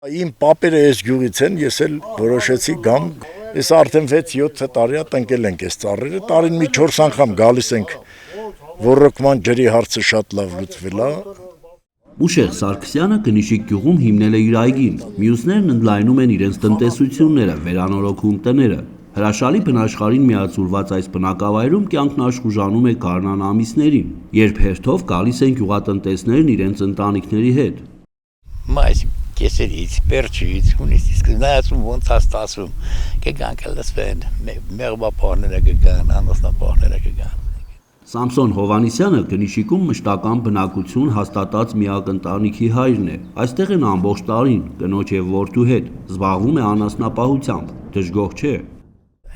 Իմ պապերը այս գյուղից են, ես էլ որոշեցի գամ, ես արդեն 6-7 տարի տնկել ենք այս ծառերը, տարին մի 4 անգամ գալիս ենք, ոռոգման ջրի հարցը շատ լավ լուծվել է։ Ուշեղ Սարգսյանը Կնիշիկ գյուղում հիմնել է իր այգին, մյուսներն ընդլայնում են իրենց տնտեսությունները, վերանորոգում տները։ Հրաշալի բնաշխարհին միացուրված այս բնակավայրում կյանքն աշխուժանում է գարնան ամիսներին, երբ հերթով գալիս են գյուղատնտեսներն իրենց ընտանիքների հետ։ Մայիս կեսերից, պերջից, հունիսից, նայածում ոնց աստասում, կգանք լսվեն, մեղբապահները կգան, անասնապահները կգան։ Սամսոն Հովանիսյանը Կնիշիկում մշտական բնակություն հաստատած միակ ընտանիքի հայրն է։ Այստեղ են ամբողջ տարին, կնոջ եւ որդու հետ, զբաղվում է անասնապահությամբ, դժգոհ չէ։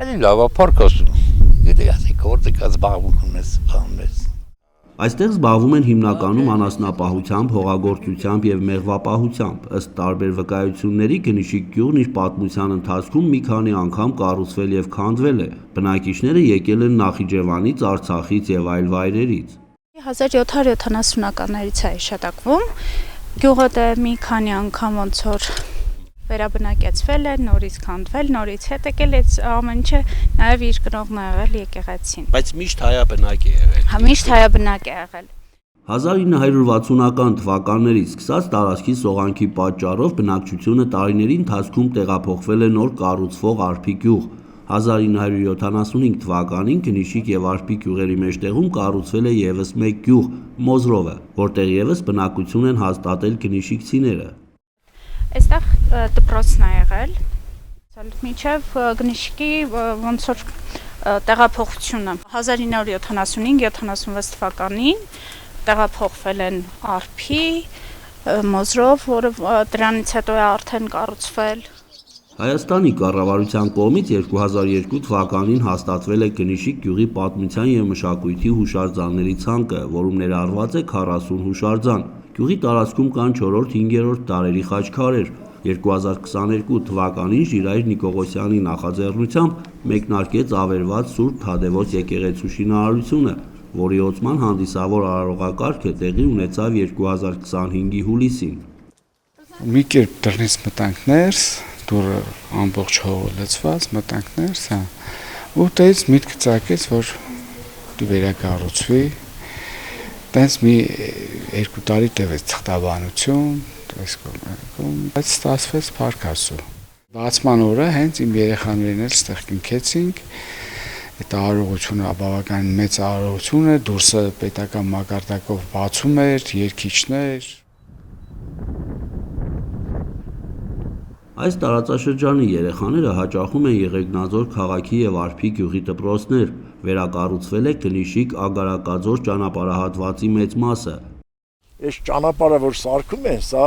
Էլի լավ է փորկոսում, գիտի ասեք որտեղ կա զբաղվում ես։ Այստեղ զբաղվում են հիմնականում անասնապահությամբ, հողագործությամբ եւ մեղվապահությամբ։ Ըստ տարբեր վկայությունների Կնիշիկ գյուղն իր պատմության ընթացքում մի քանի անգամ կառուցվել եւ քանդվել է։ Բնակիչները եկել են Նախիջևանից, Արցախից եւ այլ վայրերից։ 1770-ականներից է հիշատակվում։ Գյուղը դե մի քանի անգամ ոնց որ վերաբնակեցվել է, նորից քանդվել, նորից հետ եկել է ամեն ինչը, նաև իր կնողն ա եղել եկեղեցին։ Բայց միշտ հայաբնակ է եղել։ Հա միշտ հայաբնակ է եղել։ 1960-ական թվականներից սկսած տարածքի սողանքի պատճառով բնակչությունը տարիների ընթացքում տեղափոխվել է նոր կառուցվող Արփի գյուղ։ 1975 թվականին Կնիշիկ եւ Արփի գյուղերի մեջտեղում կառուցվել է եւս մեկ գյուղ՝ Մոզրովը, որտեղ եւս բնակություն են հաստատել կնիշիկցիները։ Այստեղ դպրոցն է եղել, մինչև Կնիշիկի ոնց որ տեղափոխությունը 1975-76 թվականին տեղափոխվել են Արփի, Մոզրով, որը դրանից հետո է արդեն կառուցվել։ Հայաստանի կառավարության կողմից 2002 թվականին հաստատվել է Կնիշիկ գյուղի պատմության եւ մշակույթի հուշարձանների ցանկը, որում ներառված է 40 հուշարձան։ Գյուղի տարածքում կան 4-5-րդ դարերի խաչքարեր։ 2022 թվականին Ժիրայր Նիկողոսյանի նախաձեռնությամբ մեկնարկեց ավերված Սուրբ Թադևոս եկեղեցու շինարարությունը, որի օծման հանդիսավոր արարողակարգը տեղի ունեցավ 2025-ի հուլիսին։ Մի կերպ դռնից մտանք ներս, դուռը ամբողջ հողը լցված, մտանք ներս, ու դից միտքը ծագեց, որ դու վերակառուցվի։ Տենց մի 2 տարի տևեց թղթաբանություն, բայց ստացվեց Փառք Աստծո։ Բացման օրը հենց իմ երեխաներին էլ ստեղ կնքեցինք, այդ արարողությունը բավական մեծ արարողություն է, դուրսը պետական մակարդակով բացում էր, երգիչներ։ Այս տարածաշրջանի երեխաները հաճախում են Եղեգնաձոր քաղաքի եւ Արփի գյուղի դպրոցներ, վերակառուցվել է Կնիշիկ Ագարակաձոր ճանապարհահատվածի մեծ մասը։ Այս ճանապարհը, որ սարքում են, սա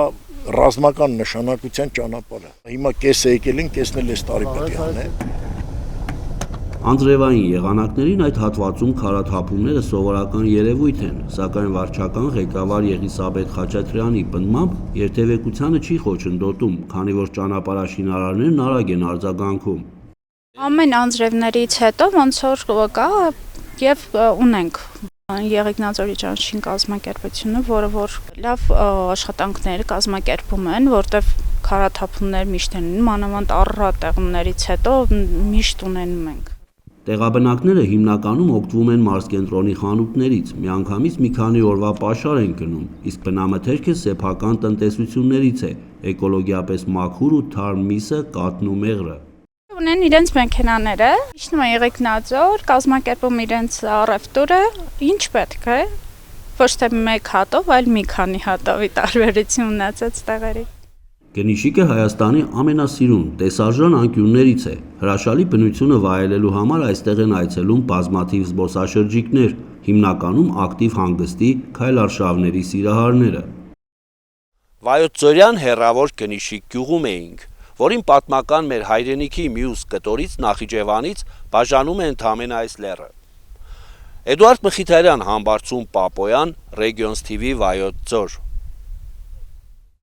ռազմական նշանակության ճանապարհ է։ Հիմա կեսը եկել են, կեսն էլ այս տարի պետք է անեն։ Անձրևային եղանակներին այդ հատվածում քարաթափումները սովորական երևույթ են, սակայն վարչական ղեկավար Եղիսաբեթ Խաչատրյանի պնդմամբ երթևեկությանը չի խոչընդոտում, քանի որ ճանապարհաշինարարներն արագ են արձագանքում։ Ամեն անձրևներից հետո ոնց որ կա եւ ունենք Եղեգնաձորի ճանաչին կազմակերպությունը, որը որ լավ աշխատանքներ կազմակերպում են, որտեղ քարաթափումներ միշտ են, մանավանդ առատեղումներից հետո միշտ ունենում ենք։ Տեղաբնակները հիմնականում օգտվում են մարզկենտրոնի խանութներից, միանգամից մի քանի օրվա պաշար են գնում, իսկ բնամթերքը սեփական տնտեսություններից է, էկոլոգիապես մաքուր ու թարմ միսը, կաթն ու մեղրը։ Ունեն իրենց մեքենաները, իջնում են Եղեգնաձոր, կազմակերպում իրենց առևտուրը, ինչ պետք է, ոչ թե մեկ հատով, այլ մի քանի հատովի տարբերություն ունեցած տեղերի։ Կնիշիկը Հայաստանի ամենասիրուն տեսարժան անկյուններից է։ Հրաշալի բնությունը վայելելու համար այստեղ են այցելում բազմաթիվ զբոսաշրջիկներ, հիմնականում ակտիվ հանգստի քայլարշավների սիրահարները։ Վայոց-Ձորյան հեռավոր Կնիշիկ գյուղում էինք, որին պատմական մեր հայրենիքի մյուս կտորից Նախիջևանից բաժանում է ընդամենը այս լեռը։ Էդուարդ Մխիթարյան, Համբարձում Պապոյան, Regions TV, Վայոց-Ձոր։